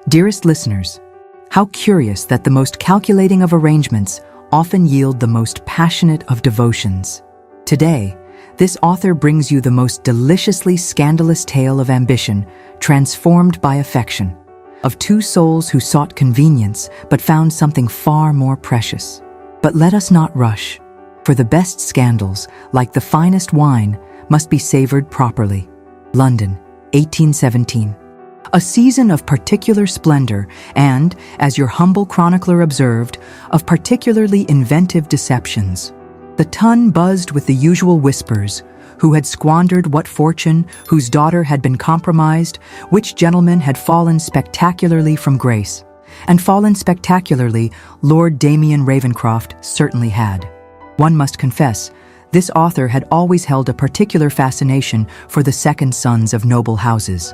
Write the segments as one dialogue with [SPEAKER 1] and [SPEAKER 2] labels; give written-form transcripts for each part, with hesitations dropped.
[SPEAKER 1] Dearest listeners, how curious that the most calculating of arrangements often yield the most passionate of devotions. Today, this author brings you the most deliciously scandalous tale of ambition transformed by affection, of two souls who sought convenience but found something far more precious. But let us not rush, for the best scandals, like the finest wine, must be savored properly. London, 1817. A season of particular splendor and, as your humble chronicler observed, of particularly inventive deceptions. The ton buzzed with the usual whispers: who had squandered what fortune, whose daughter had been compromised, which gentleman had fallen spectacularly from grace. And fallen spectacularly, Lord Damien Ravenscroft certainly had. One must confess, this author had always held a particular fascination for the second sons of noble houses.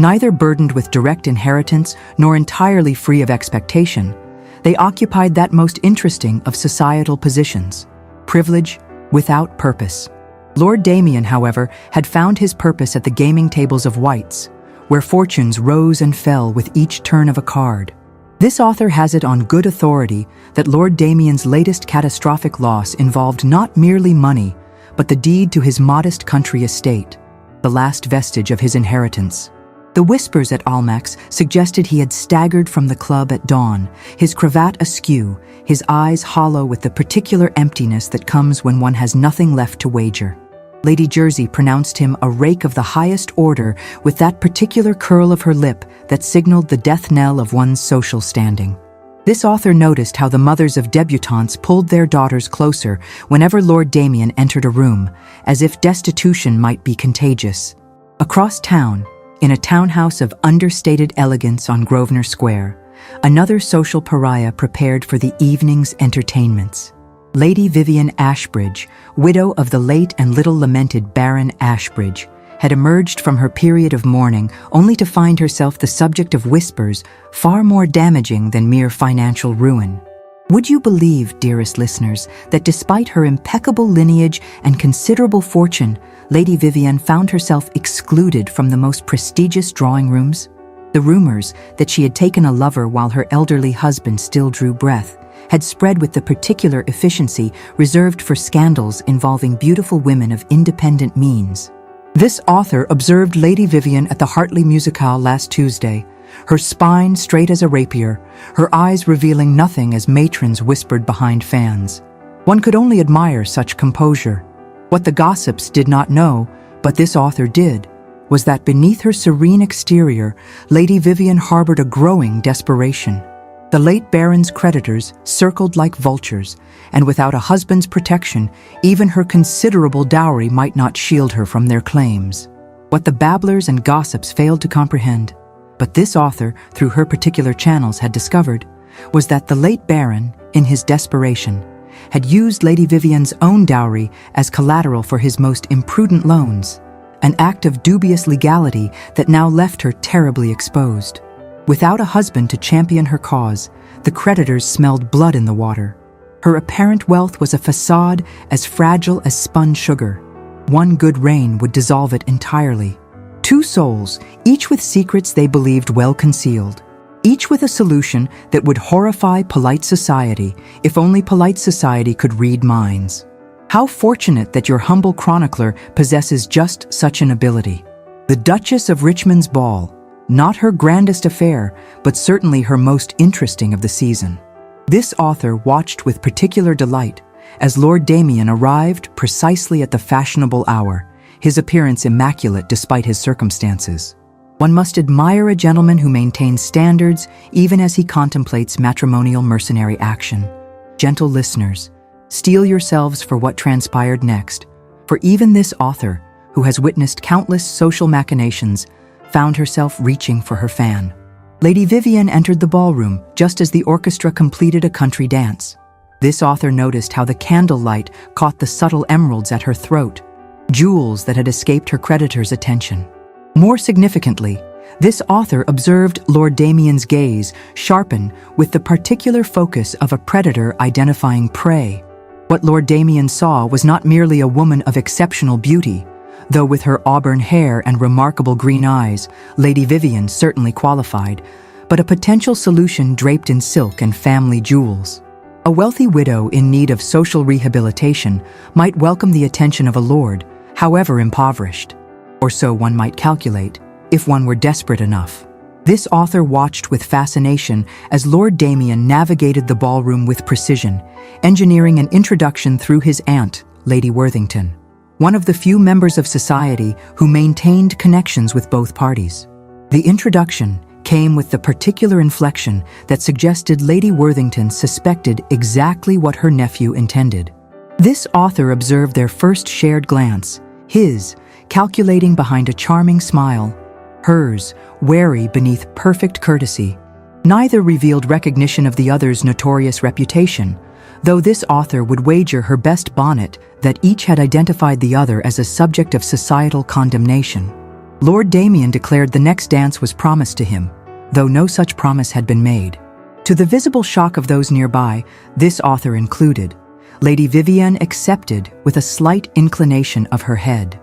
[SPEAKER 1] Neither burdened with direct inheritance nor entirely free of expectation, they occupied that most interesting of societal positions: privilege without purpose. Lord Damien, however, had found his purpose at the gaming tables of White's, where fortunes rose and fell with each turn of a card. This author has it on good authority that Lord Damien's latest catastrophic loss involved not merely money, but the deed to his modest country estate, the last vestige of his inheritance. The whispers at Almack's suggested he had staggered from the club at dawn, his cravat askew, his eyes hollow with the particular emptiness that comes when one has nothing left to wager. Lady Jersey pronounced him a rake of the highest order, with that particular curl of her lip that signaled the death knell of one's social standing. This author noticed how the mothers of debutantes pulled their daughters closer whenever Lord Damien entered a room, as if destitution might be contagious. Across town, in a townhouse of understated elegance on Grosvenor Square, another social pariah prepared for the evening's entertainments. Lady Vivian Ashbridge, widow of the late and little lamented Baron Ashbridge, had emerged from her period of mourning only to find herself the subject of whispers far more damaging than mere financial ruin. Would you believe, dearest listeners, that despite her impeccable lineage and considerable fortune, Lady Vivian found herself excluded from the most prestigious drawing rooms? The rumors that she had taken a lover while her elderly husband still drew breath had spread with the particular efficiency reserved for scandals involving beautiful women of independent means. This author observed Lady Vivian at the Hartley Musicale last Tuesday, her spine straight as a rapier, her eyes revealing nothing as matrons whispered behind fans. One could only admire such composure. What the gossips did not know, but this author did, was that beneath her serene exterior, Lady Vivian harbored a growing desperation. The late Baron's creditors circled like vultures, and without a husband's protection, even her considerable dowry might not shield her from their claims. What the babblers and gossips failed to comprehend, but this author, through her particular channels, had discovered, was that the late Baron, in his desperation, had used Lady Vivian's own dowry as collateral for his most imprudent loans, an act of dubious legality that now left her terribly exposed. Without a husband to champion her cause, the creditors smelled blood in the water. Her apparent wealth was a facade as fragile as spun sugar. One good rain would dissolve it entirely. Two souls, each with secrets they believed well concealed, each with a solution that would horrify polite society, if only polite society could read minds. How fortunate that your humble chronicler possesses just such an ability. The Duchess of Richmond's ball, not her grandest affair, but certainly her most interesting of the season. This author watched with particular delight as Lord Damien arrived precisely at the fashionable hour, his appearance immaculate despite his circumstances. One must admire a gentleman who maintains standards even as he contemplates matrimonial mercenary action. Gentle listeners, steel yourselves for what transpired next, for even this author, who has witnessed countless social machinations, found herself reaching for her fan. Lady Vivian entered the ballroom just as the orchestra completed a country dance. This author noticed how the candlelight caught the subtle emeralds at her throat, jewels that had escaped her creditor's attention. More significantly, this author observed Lord Damien's gaze sharpen with the particular focus of a predator identifying prey. What Lord Damien saw was not merely a woman of exceptional beauty, though with her auburn hair and remarkable green eyes, Lady Vivian certainly qualified, but a potential solution draped in silk and family jewels. A wealthy widow in need of social rehabilitation might welcome the attention of a lord, however impoverished. Or so one might calculate, if one were desperate enough. This author watched with fascination as Lord Damien navigated the ballroom with precision, engineering an introduction through his aunt, Lady Worthington, one of the few members of society who maintained connections with both parties. The introduction came with the particular inflection that suggested Lady Worthington suspected exactly what her nephew intended. This author observed their first shared glance, his calculating behind a charming smile, hers wary beneath perfect courtesy. Neither revealed recognition of the other's notorious reputation, though this author would wager her best bonnet that each had identified the other as a subject of societal condemnation. Lord Damien declared the next dance was promised to him, though no such promise had been made. To the visible shock of those nearby, this author included, Lady Vivienne accepted with a slight inclination of her head.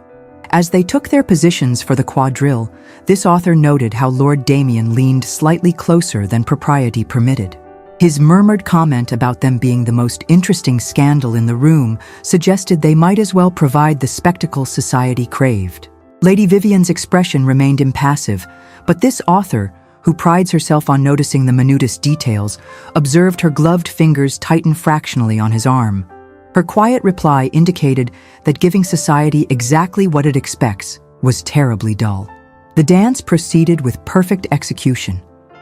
[SPEAKER 1] As they took their positions for the quadrille, this author noted how Lord Damien leaned slightly closer than propriety permitted. His murmured comment about them being the most interesting scandal in the room suggested they might as well provide the spectacle society craved. Lady Vivienne's expression remained impassive, but this author, who prides herself on noticing the minutest details, observed her gloved fingers tighten fractionally on his arm. Her quiet reply indicated that giving society exactly what it expects was terribly dull. The dance proceeded with perfect execution.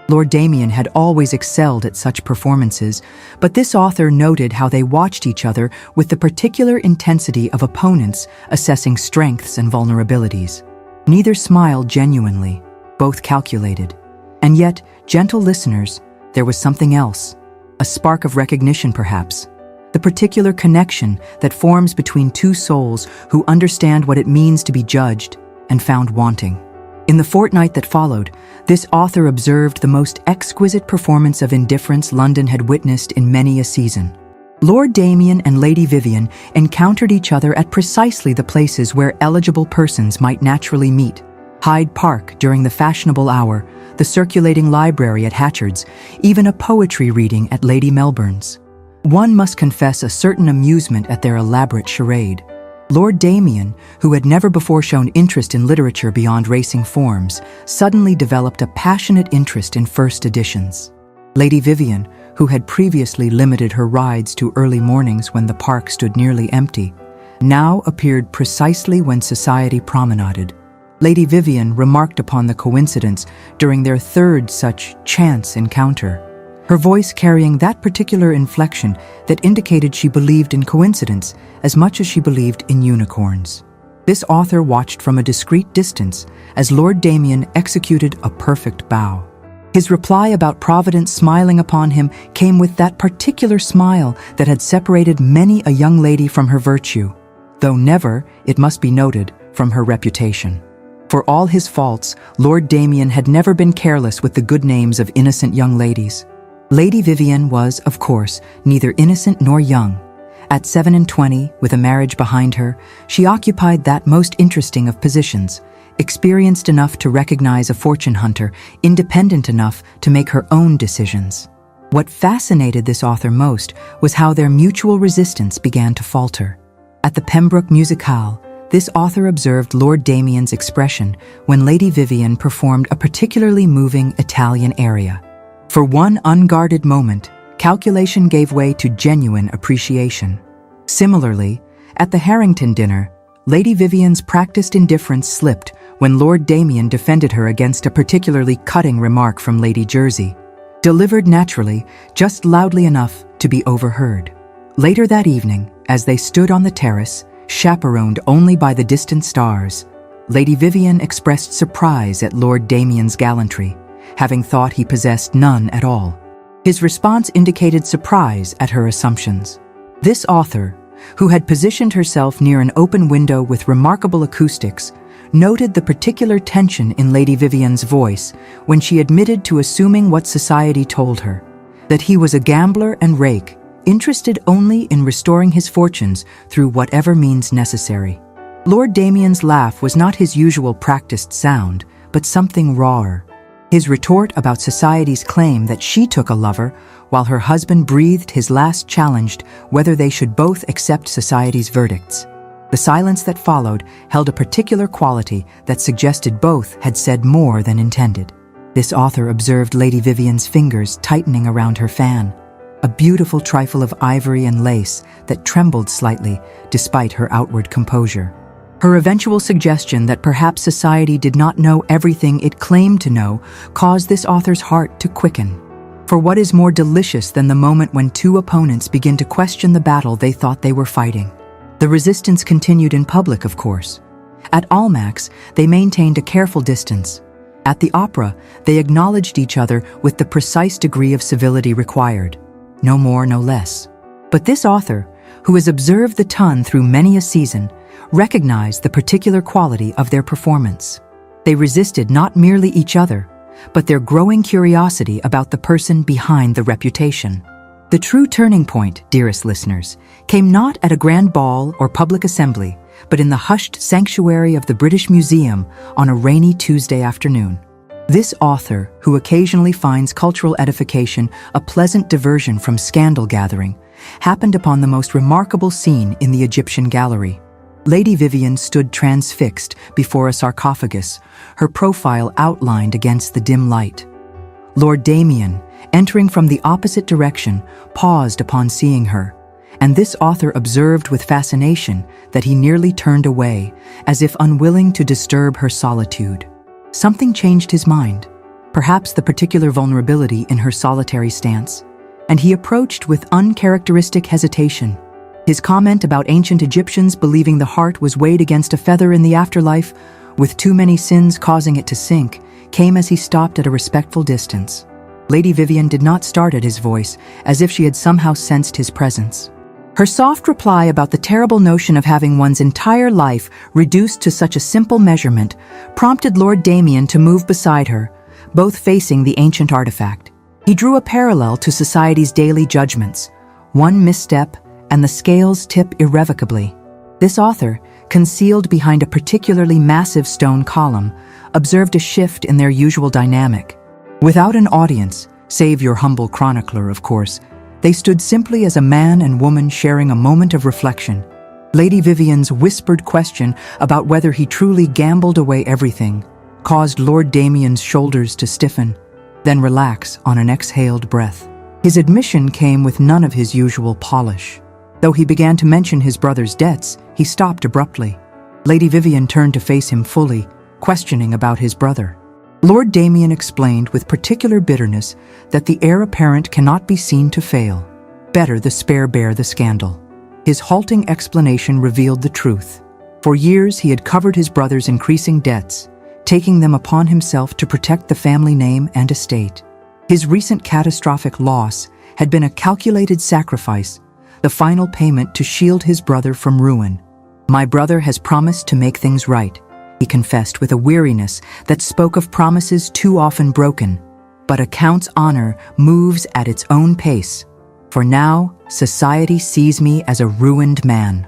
[SPEAKER 1] Lord Damien had always excelled at such performances, but this author noted how they watched each other with the particular intensity of opponents assessing strengths and vulnerabilities. Neither smiled genuinely, both calculated. And yet, gentle listeners, there was something else. A spark of recognition, perhaps. The particular connection that forms between two souls who understand what it means to be judged and found wanting. In the fortnight that followed, this author observed the most exquisite performance of indifference London had witnessed in many a season. Lord Damien and Lady Vivienne encountered each other at precisely the places where eligible persons might naturally meet. Hyde Park during the fashionable hour, the circulating library at Hatchard's, even a poetry reading at Lady Melbourne's. One must confess a certain amusement at their elaborate charade. Lord Damien, who had never before shown interest in literature beyond racing forms, suddenly developed a passionate interest in first editions. Lady Vivienne, who had previously limited her rides to early mornings when the park stood nearly empty, now appeared precisely when society promenaded. Lady Vivienne remarked upon the coincidence during their third such chance encounter, her voice carrying that particular inflection that indicated she believed in coincidence as much as she believed in unicorns. This author watched from a discreet distance as Lord Damien executed a perfect bow. His reply about Providence smiling upon him came with that particular smile that had separated many a young lady from her virtue, though never, it must be noted, from her reputation. For all his faults, Lord Damien had never been careless with the good names of innocent young ladies. Lady Vivienne was, of course, neither innocent nor young. At 27, with a marriage behind her, she occupied that most interesting of positions, experienced enough to recognize a fortune hunter, independent enough to make her own decisions. What fascinated this author most was how their mutual resistance began to falter. At the Pembroke Musicale, this author observed Lord Damien's expression when Lady Vivienne performed a particularly moving Italian aria. For one unguarded moment, calculation gave way to genuine appreciation. Similarly, at the Harrington dinner, Lady Vivienne's practiced indifference slipped when Lord Damien defended her against a particularly cutting remark from Lady Jersey, delivered naturally, just loudly enough to be overheard. Later that evening, as they stood on the terrace, chaperoned only by the distant stars, Lady Vivienne expressed surprise at Lord Damien's gallantry, having thought he possessed none at all. His response indicated surprise at her assumptions. This author, who had positioned herself near an open window with remarkable acoustics, noted the particular tension in Lady Vivienne's voice when she admitted to assuming what society told her, that he was a gambler and rake, interested only in restoring his fortunes through whatever means necessary. Lord Damien's laugh was not his usual practiced sound, but something rawer. His retort about society's claim that she took a lover while her husband breathed his last challenged whether they should both accept society's verdicts. The silence that followed held a particular quality that suggested both had said more than intended. This author observed Lady Vivian's fingers tightening around her fan, a beautiful trifle of ivory and lace that trembled slightly despite her outward composure. Her eventual suggestion that perhaps society did not know everything it claimed to know caused this author's heart to quicken. For what is more delicious than the moment when two opponents begin to question the battle they thought they were fighting? The resistance continued in public, of course. At Almack's, they maintained a careful distance. At the opera, they acknowledged each other with the precise degree of civility required. No more, no less. But this author, who has observed the ton through many a season, recognized the particular quality of their performance. They resisted not merely each other, but their growing curiosity about the person behind the reputation. The true turning point, dearest listeners, came not at a grand ball or public assembly, but in the hushed sanctuary of the British Museum on a rainy Tuesday afternoon. This author, who occasionally finds cultural edification a pleasant diversion from scandal gathering, happened upon the most remarkable scene in the Egyptian gallery. Lady Vivian stood transfixed before a sarcophagus, her profile outlined against the dim light. Lord Damien, entering from the opposite direction, paused upon seeing her, and this author observed with fascination that he nearly turned away, as if unwilling to disturb her solitude. Something changed his mind, perhaps the particular vulnerability in her solitary stance, and he approached with uncharacteristic hesitation. His comment about ancient Egyptians believing the heart was weighed against a feather in the afterlife, with too many sins causing it to sink, came as he stopped at a respectful distance. Lady Vivian did not start at his voice, as if she had somehow sensed his presence. Her soft reply about the terrible notion of having one's entire life reduced to such a simple measurement prompted Lord Damien to move beside her, both facing the ancient artifact. He drew a parallel to society's daily judgments. One misstep, and the scales tip irrevocably. This author, concealed behind a particularly massive stone column, observed a shift in their usual dynamic. Without an audience, save your humble chronicler, of course, they stood simply as a man and woman sharing a moment of reflection. Lady Vivian's whispered question about whether he truly gambled away everything caused Lord Damien's shoulders to stiffen, then relax on an exhaled breath. His admission came with none of his usual polish. Though he began to mention his brother's debts, he stopped abruptly. Lady Vivian turned to face him fully, questioning about his brother. Lord Damien explained with particular bitterness that the heir apparent cannot be seen to fail. Better the spare bear the scandal. His halting explanation revealed the truth. For years he had covered his brother's increasing debts, taking them upon himself to protect the family name and estate. His recent catastrophic loss had been a calculated sacrifice, the final payment to shield his brother from ruin. "My brother has promised to make things right," he confessed with a weariness that spoke of promises too often broken. "But a count's honor moves at its own pace. For now, society sees me as a ruined man."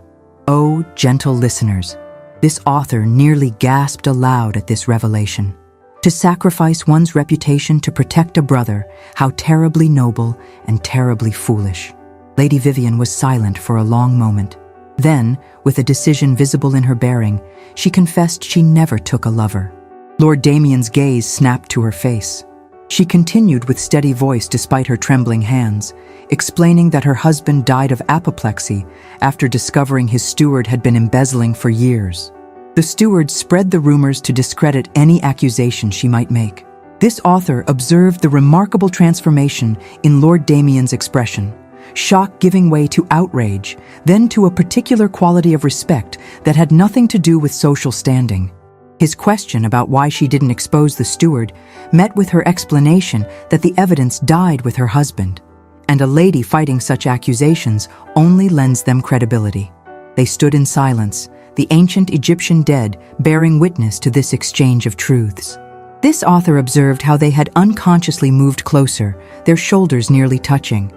[SPEAKER 1] Oh, gentle listeners, this author nearly gasped aloud at this revelation. To sacrifice one's reputation to protect a brother, how terribly noble and terribly foolish. Lady Vivian was silent for a long moment. Then, with a decision visible in her bearing, she confessed she never took a lover. Lord Damien's gaze snapped to her face. She continued with steady voice despite her trembling hands, explaining that her husband died of apoplexy after discovering his steward had been embezzling for years. The steward spread the rumors to discredit any accusation she might make. This author observed the remarkable transformation in Lord Damien's expression. Shock giving way to outrage, then to a particular quality of respect that had nothing to do with social standing. His question about why she didn't expose the steward met with her explanation that the evidence died with her husband, and a lady fighting such accusations only lends them credibility. They stood in silence, the ancient Egyptian dead bearing witness to this exchange of truths. This author observed how they had unconsciously moved closer, their shoulders nearly touching.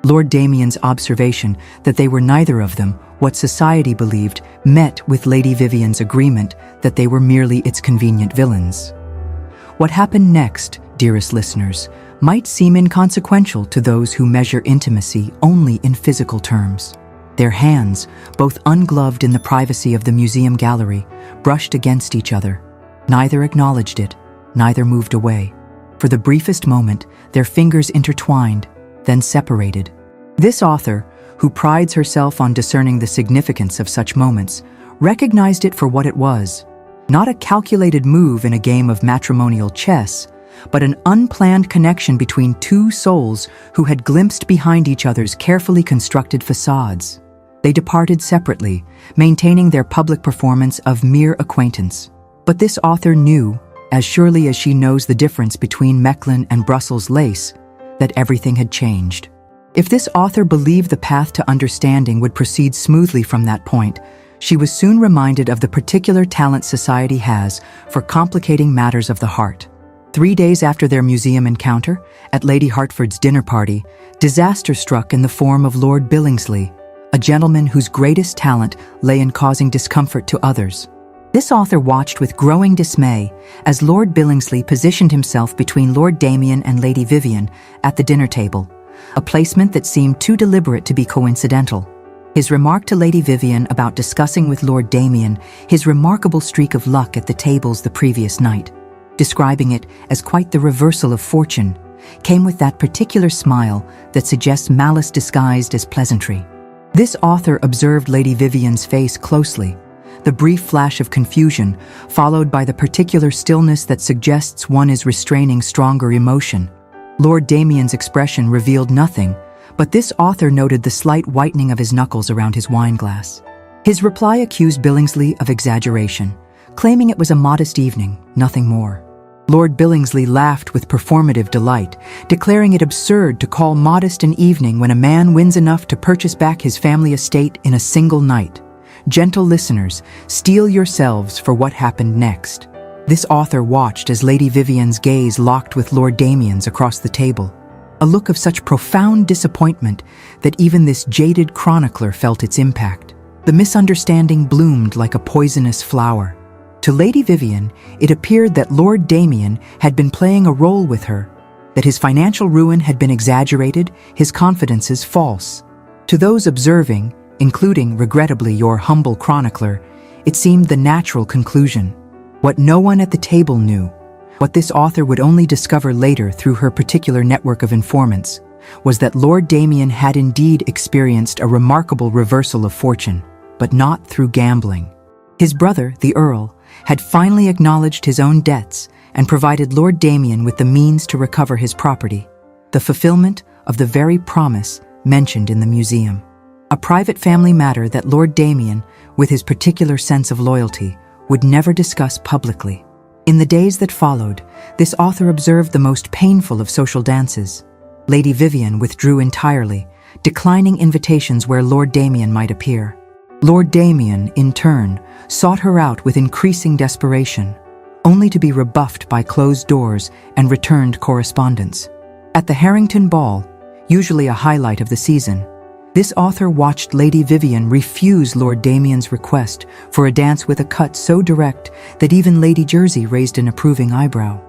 [SPEAKER 1] Lord Damien's observation that they were neither of them what society believed met with Lady Vivian's agreement that they were merely its convenient villains. What happened next, dearest listeners, might seem inconsequential to those who measure intimacy only in physical terms. Their hands, both ungloved in the privacy of the museum gallery, brushed against each other. Neither acknowledged it, neither moved away. For the briefest moment, their fingers intertwined, then separated. This author, who prides herself on discerning the significance of such moments, recognized it for what it was: not a calculated move in a game of matrimonial chess, but an unplanned connection between two souls who had glimpsed behind each other's carefully constructed facades. They departed separately, maintaining their public performance of mere acquaintance. But this author knew, as surely as she knows the difference between Mechlin and Brussels lace, that everything had changed. If this author believed the path to understanding would proceed smoothly from that point, she was soon reminded of the particular talent society has for complicating matters of the heart. 3 days after their museum encounter, at Lady Hertford's dinner party, disaster struck in the form of Lord Billingsley, a gentleman whose greatest talent lay in causing discomfort to others. This author watched with growing dismay as Lord Billingsley positioned himself between Lord Damien and Lady Vivian at the dinner table, a placement that seemed too deliberate to be coincidental. His remark to Lady Vivian about discussing with Lord Damien his remarkable streak of luck at the tables the previous night, describing it as quite the reversal of fortune, came with that particular smile that suggests malice disguised as pleasantry. This author observed Lady Vivian's face closely, the brief flash of confusion followed by the particular stillness that suggests one is restraining stronger emotion. Lord Damien's expression revealed nothing, but this author noted the slight whitening of his knuckles around his wineglass. His reply accused Billingsley of exaggeration, claiming it was a modest evening, nothing more. Lord Billingsley laughed with performative delight, declaring it absurd to call modest an evening when a man wins enough to purchase back his family estate in a single night. Gentle listeners, steel yourselves for what happened next. This author watched as Lady Vivian's gaze locked with Lord Damien's across the table, a look of such profound disappointment that even this jaded chronicler felt its impact. The misunderstanding bloomed like a poisonous flower. To Lady Vivian, it appeared that Lord Damien had been playing a role with her, that his financial ruin had been exaggerated, his confidences false. To those observing, including, regrettably, your humble chronicler, it seemed the natural conclusion. What no one at the table knew, what this author would only discover later through her particular network of informants, was that Lord Damien had indeed experienced a remarkable reversal of fortune, but not through gambling. His brother, the Earl, had finally acknowledged his own debts and provided Lord Damien with the means to recover his property, the fulfillment of the very promise mentioned in the museum. A private family matter that Lord Damien, with his particular sense of loyalty, would never discuss publicly. In the days that followed, this author observed the most painful of social dances. Lady Vivian withdrew entirely, declining invitations where Lord Damien might appear. Lord Damien, in turn, sought her out with increasing desperation, only to be rebuffed by closed doors and returned correspondence. At the Harrington Ball, usually a highlight of the season, this author watched Lady Vivian refuse Lord Damien's request for a dance with a cut so direct that even Lady Jersey raised an approving eyebrow.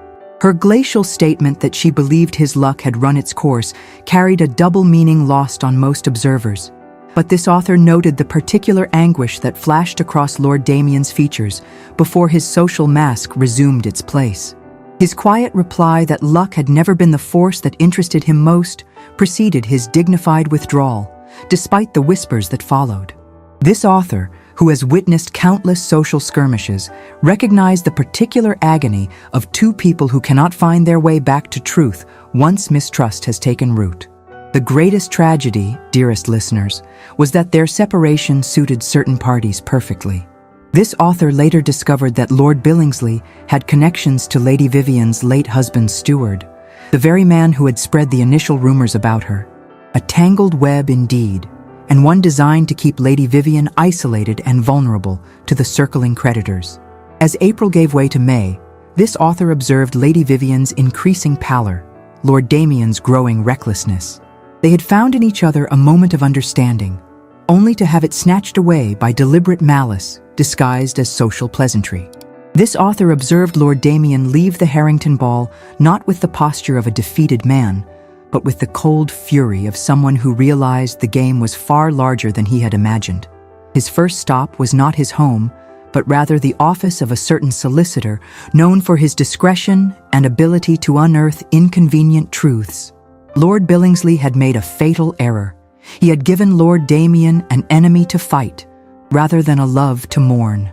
[SPEAKER 1] Her glacial statement that she believed his luck had run its course carried a double meaning lost on most observers. But this author noted the particular anguish that flashed across Lord Damien's features before his social mask resumed its place. His quiet reply that luck had never been the force that interested him most preceded his dignified withdrawal, despite the whispers that followed. This author, who has witnessed countless social skirmishes, recognized the particular agony of two people who cannot find their way back to truth once mistrust has taken root. The greatest tragedy, dearest listeners, was that their separation suited certain parties perfectly. This author later discovered that Lord Billingsley had connections to Lady Vivian's late husband's steward, the very man who had spread the initial rumors about her. A tangled web indeed, and one designed to keep Lady Vivian isolated and vulnerable to the circling creditors. As April gave way to May, this author observed Lady Vivian's increasing pallor, Lord Damien's growing recklessness. They had found in each other a moment of understanding, only to have it snatched away by deliberate malice disguised as social pleasantry. This author observed Lord Damien leave the Harrington ball not with the posture of a defeated man, but with the cold fury of someone who realized the game was far larger than he had imagined. His first stop was not his home, but rather the office of a certain solicitor known for his discretion and ability to unearth inconvenient truths. Lord Billingsley had made a fatal error. He had given Lord Damien an enemy to fight, rather than a love to mourn.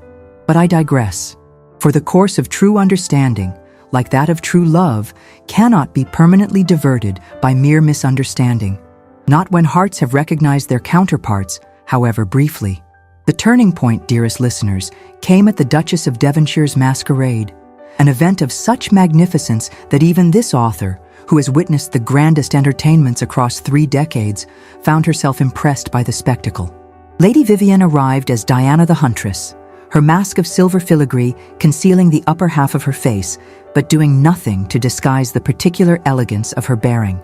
[SPEAKER 1] But I digress. For the course of true understanding, like that of true love, cannot be permanently diverted by mere misunderstanding. Not when hearts have recognized their counterparts, however briefly. The turning point, dearest listeners, came at the Duchess of Devonshire's masquerade, an event of such magnificence that even this author, who has witnessed the grandest entertainments across 3 decades, found herself impressed by the spectacle. Lady Vivian arrived as Diana the Huntress, her mask of silver filigree concealing the upper half of her face, but doing nothing to disguise the particular elegance of her bearing.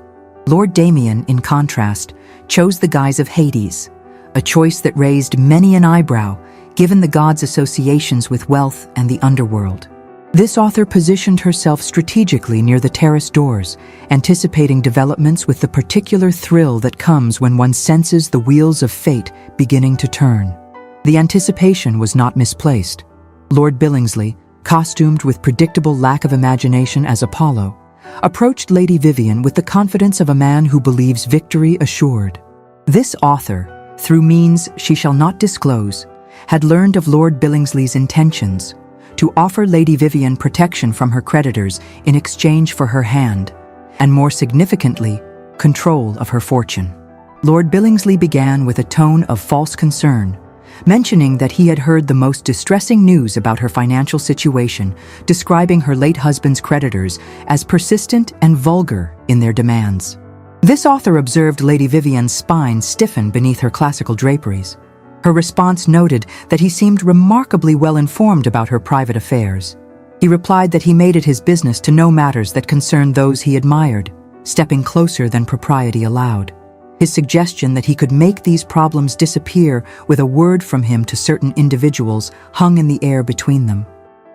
[SPEAKER 1] Lord Damien, in contrast, chose the guise of Hades, a choice that raised many an eyebrow, given the god's associations with wealth and the underworld. This author positioned herself strategically near the terrace doors, anticipating developments with the particular thrill that comes when one senses the wheels of fate beginning to turn. The anticipation was not misplaced. Lord Billingsley, costumed with predictable lack of imagination as Apollo, approached Lady Vivian with the confidence of a man who believes victory assured. This author, through means she shall not disclose, had learned of Lord Billingsley's intentions to offer Lady Vivian protection from her creditors in exchange for her hand, and more significantly, control of her fortune. Lord Billingsley began with a tone of false concern, mentioning that he had heard the most distressing news about her financial situation, describing her late husband's creditors as persistent and vulgar in their demands. This author observed Lady Vivian's spine stiffen beneath her classical draperies. Her response noted that he seemed remarkably well informed about her private affairs. He replied that he made it his business to know matters that concerned those he admired, stepping closer than propriety allowed. His suggestion that he could make these problems disappear with a word from him to certain individuals hung in the air between them.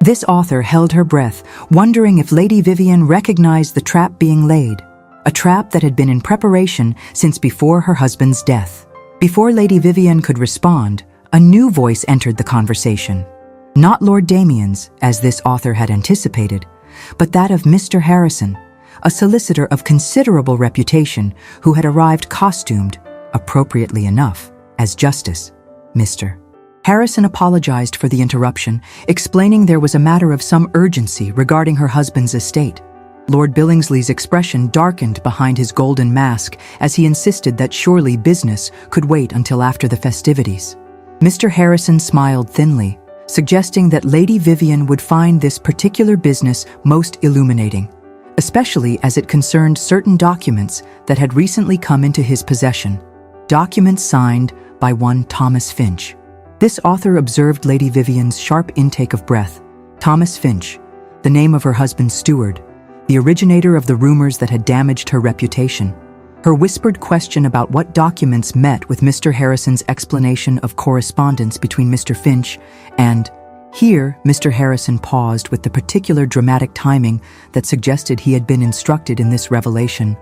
[SPEAKER 1] This author held her breath, wondering if Lady Vivian recognized the trap being laid, a trap that had been in preparation since before her husband's death. Before Lady Vivian could respond, a new voice entered the conversation. Not Lord Damien's, as this author had anticipated, but that of Mr. Harrison, a solicitor of considerable reputation who had arrived costumed, appropriately enough, as Justice. Mr. Harrison apologized for the interruption, explaining there was a matter of some urgency regarding her husband's estate. Lord Billingsley's expression darkened behind his golden mask as he insisted that surely business could wait until after the festivities. Mr. Harrison smiled thinly, suggesting that Lady Vivian would find this particular business most illuminating, especially as it concerned certain documents that had recently come into his possession, documents signed by one Thomas Finch. This author observed Lady Vivian's sharp intake of breath. Thomas Finch, the name of her husband's steward, the originator of the rumors that had damaged her reputation. Her whispered question about what documents met with Mr. Harrison's explanation of correspondence between Mr. Finch and... Here, Mr. Harrison paused with the particular dramatic timing that suggested he had been instructed in this revelation.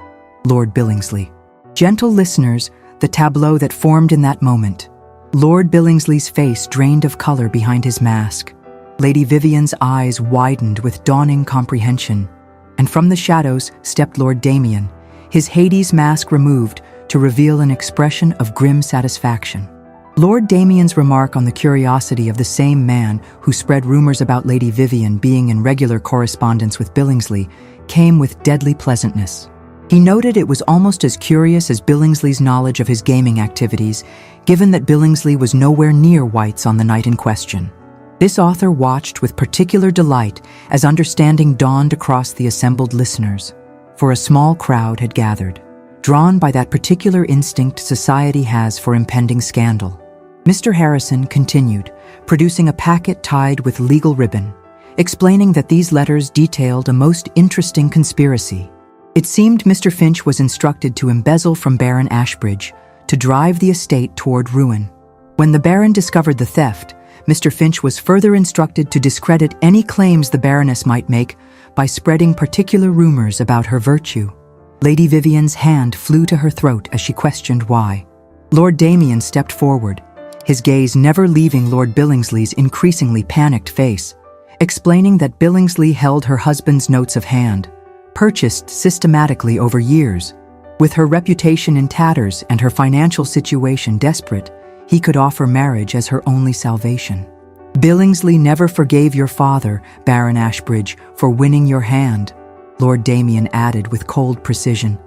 [SPEAKER 1] Lord Billingsley. Gentle listeners, the tableau that formed in that moment. Lord Billingsley's face drained of color behind his mask. Lady Vivian's eyes widened with dawning comprehension. And from the shadows stepped Lord Damien, his Hades mask removed to reveal an expression of grim satisfaction. Lord Damien's remark on the curiosity of the same man who spread rumors about Lady Vivian being in regular correspondence with Billingsley came with deadly pleasantness. He noted it was almost as curious as Billingsley's knowledge of his gaming activities, given that Billingsley was nowhere near White's on the night in question. This author watched with particular delight as understanding dawned across the assembled listeners, for a small crowd had gathered, drawn by that particular instinct society has for impending scandal. Mr. Harrison continued, producing a packet tied with legal ribbon, explaining that these letters detailed a most interesting conspiracy. It seemed Mr. Finch was instructed to embezzle from Baron Ashbridge, to drive the estate toward ruin. When the Baron discovered the theft, Mr. Finch was further instructed to discredit any claims the Baroness might make by spreading particular rumors about her virtue. Lady Vivian's hand flew to her throat as she questioned why. Lord Damien stepped forward, his gaze never leaving Lord Billingsley's increasingly panicked face, explaining that Billingsley held her husband's notes of hand, purchased systematically over years. With her reputation in tatters and her financial situation desperate, he could offer marriage as her only salvation. Billingsley never forgave your father, Baron Ashbridge, for winning your hand, Lord Damien added with cold precision,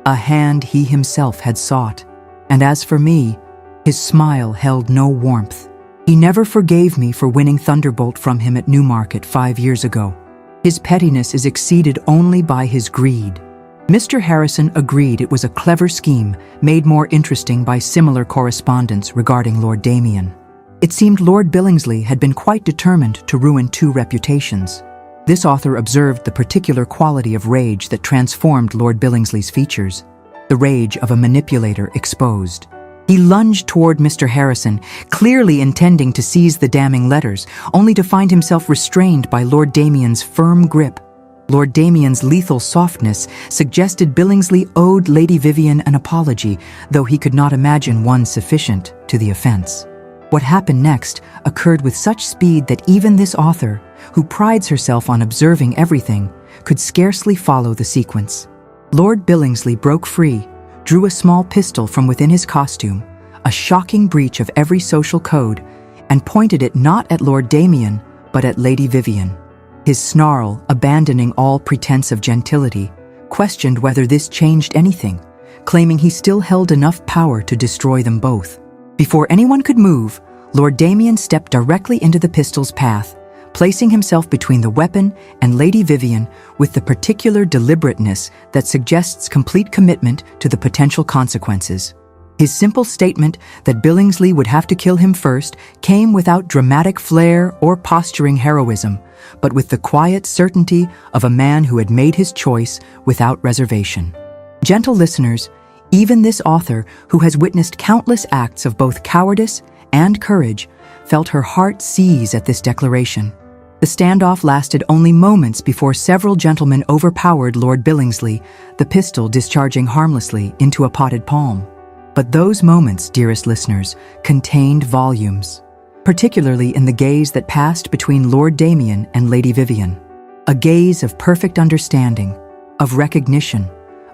[SPEAKER 1] a hand he himself had sought. And as for me, his smile held no warmth. He never forgave me for winning Thunderbolt from him at Newmarket 5 years ago. His pettiness is exceeded only by his greed. Mr. Harrison agreed it was a clever scheme, made more interesting by similar correspondence regarding Lord Damien. It seemed Lord Billingsley had been quite determined to ruin 2 reputations. This author observed the particular quality of rage that transformed Lord Billingsley's features, the rage of a manipulator exposed. He lunged toward Mr. Harrison, clearly intending to seize the damning letters, only to find himself restrained by Lord Damien's firm grip. Lord Damien's lethal softness suggested Billingsley owed Lady Vivian an apology, though he could not imagine one sufficient to the offense. What happened next occurred with such speed that even this author, who prides herself on observing everything, could scarcely follow the sequence. Lord Billingsley broke free, drew a small pistol from within his costume, a shocking breach of every social code, and pointed it not at Lord Damien, but at Lady Vivian. His snarl, abandoning all pretense of gentility, questioned whether this changed anything, claiming he still held enough power to destroy them both. Before anyone could move, Lord Damien stepped directly into the pistol's path, placing himself between the weapon and Lady Vivian with the particular deliberateness that suggests complete commitment to the potential consequences. His simple statement that Billingsley would have to kill him first came without dramatic flair or posturing heroism, but with the quiet certainty of a man who had made his choice without reservation. Gentle listeners, even this author, who has witnessed countless acts of both cowardice and courage, felt her heart seize at this declaration. The standoff lasted only moments before several gentlemen overpowered Lord Billingsley, the pistol discharging harmlessly into a potted palm. But those moments, dearest listeners, contained volumes, particularly in the gaze that passed between Lord Damien and Lady Vivian. A gaze of perfect understanding, of recognition,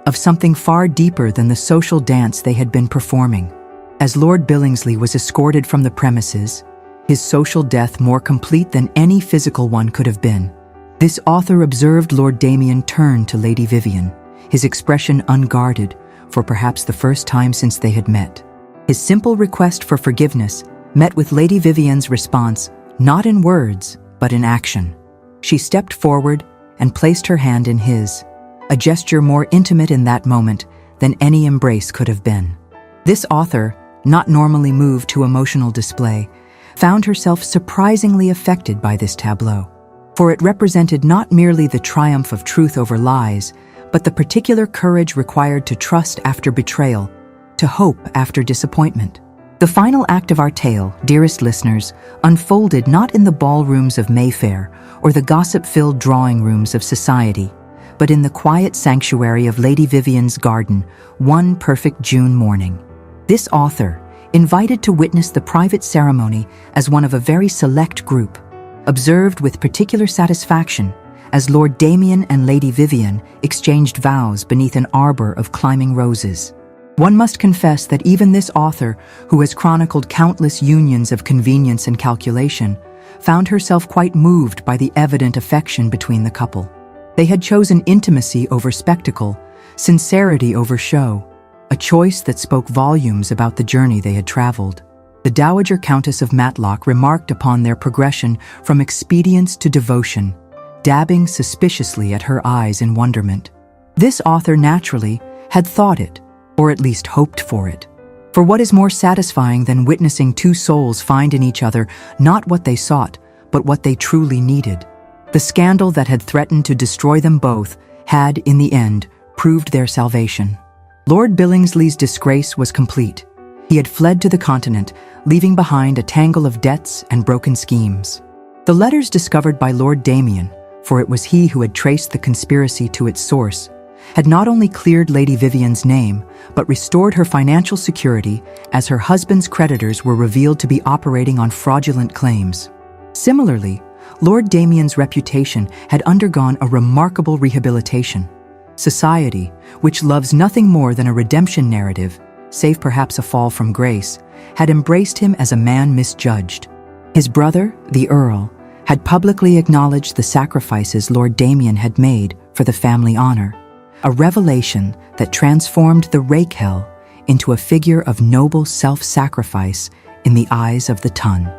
[SPEAKER 1] of something far deeper than the social dance they had been performing. As Lord Billingsley was escorted from the premises, his social death more complete than any physical one could have been, this author observed Lord Damien turn to Lady Vivian, his expression unguarded, for perhaps the first time since they had met. His simple request for forgiveness met with Lady Vivian's response, not in words, but in action. She stepped forward and placed her hand in his, a gesture more intimate in that moment than any embrace could have been. This author, not normally moved to emotional display, found herself surprisingly affected by this tableau, for it represented not merely the triumph of truth over lies, but the particular courage required to trust after betrayal, to hope after disappointment. The final act of our tale, dearest listeners, unfolded not in the ballrooms of Mayfair or the gossip-filled drawing rooms of society, but in the quiet sanctuary of Lady Vivian's garden, one perfect June morning. This author, invited to witness the private ceremony as one of a very select group, observed with particular satisfaction as Lord Damien and Lady Vivian exchanged vows beneath an arbor of climbing roses. One must confess that even this author, who has chronicled countless unions of convenience and calculation, found herself quite moved by the evident affection between the couple. They had chosen intimacy over spectacle, sincerity over show, a choice that spoke volumes about the journey they had traveled. The Dowager Countess of Matlock remarked upon their progression from expedience to devotion, dabbing suspiciously at her eyes in wonderment. This author naturally had thought it, or at least hoped for it. For what is more satisfying than witnessing 2 souls find in each other not what they sought, but what they truly needed? The scandal that had threatened to destroy them both had, in the end, proved their salvation. Lord Billingsley's disgrace was complete. He had fled to the continent, leaving behind a tangle of debts and broken schemes. The letters discovered by Lord Damien, for it was he who had traced the conspiracy to its source, had not only cleared Lady Vivian's name, but restored her financial security as her husband's creditors were revealed to be operating on fraudulent claims. Similarly, Lord Damien's reputation had undergone a remarkable rehabilitation. Society, which loves nothing more than a redemption narrative, save perhaps a fall from grace, had embraced him as a man misjudged. His brother, the Earl, had publicly acknowledged the sacrifices Lord Damien had made for the family honor, a revelation that transformed the Raquel into a figure of noble self-sacrifice in the eyes of the Tun.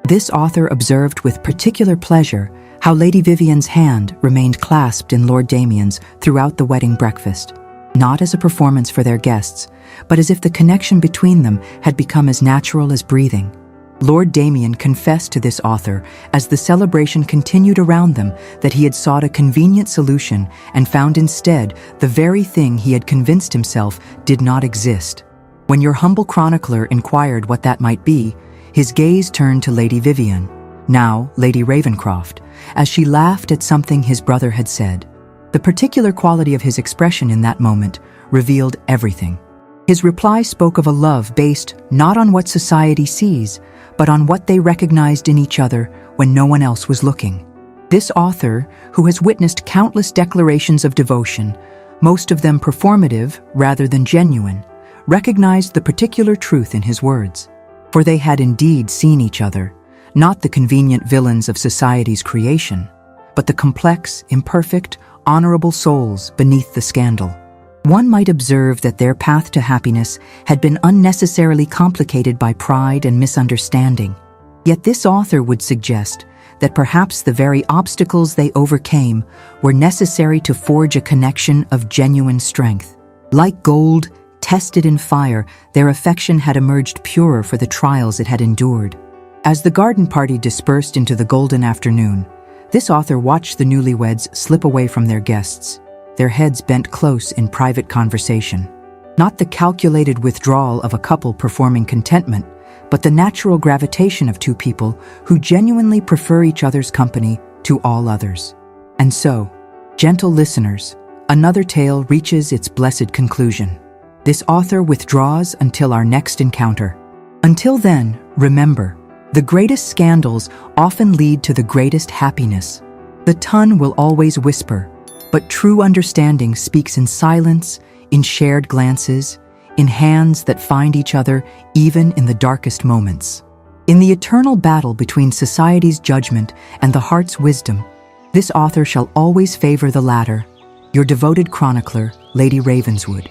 [SPEAKER 1] This author observed with particular pleasure how Lady Vivian's hand remained clasped in Lord Damien's throughout the wedding breakfast, not as a performance for their guests, but as if the connection between them had become as natural as breathing. Lord Damien confessed to this author as the celebration continued around them that he had sought a convenient solution and found instead the very thing he had convinced himself did not exist. When your humble chronicler inquired what that might be, his gaze turned to Lady Vivian, now Lady Ravenscroft, as she laughed at something his brother had said. The particular quality of his expression in that moment revealed everything. His reply spoke of a love based not on what society sees, but on what they recognized in each other when no one else was looking. This author, who has witnessed countless declarations of devotion, most of them performative rather than genuine, recognized the particular truth in his words. For they had indeed seen each other, not the convenient villains of society's creation, but the complex, imperfect, honorable souls beneath the scandal. One might observe that their path to happiness had been unnecessarily complicated by pride and misunderstanding. Yet this author would suggest that perhaps the very obstacles they overcame were necessary to forge a connection of genuine strength. Like gold, tested in fire, their affection had emerged purer for the trials it had endured. As the garden party dispersed into the golden afternoon, this author watched the newlyweds slip away from their guests, their heads bent close in private conversation. Not the calculated withdrawal of a couple performing contentment, but the natural gravitation of two people who genuinely prefer each other's company to all others. And so, gentle listeners, another tale reaches its blessed conclusion. This author withdraws until our next encounter. Until then, remember, the greatest scandals often lead to the greatest happiness. The tongue will always whisper, but true understanding speaks in silence, in shared glances, in hands that find each other even in the darkest moments. In the eternal battle between society's judgment and the heart's wisdom, this author shall always favor the latter. Your devoted chronicler, Lady Ravenswood.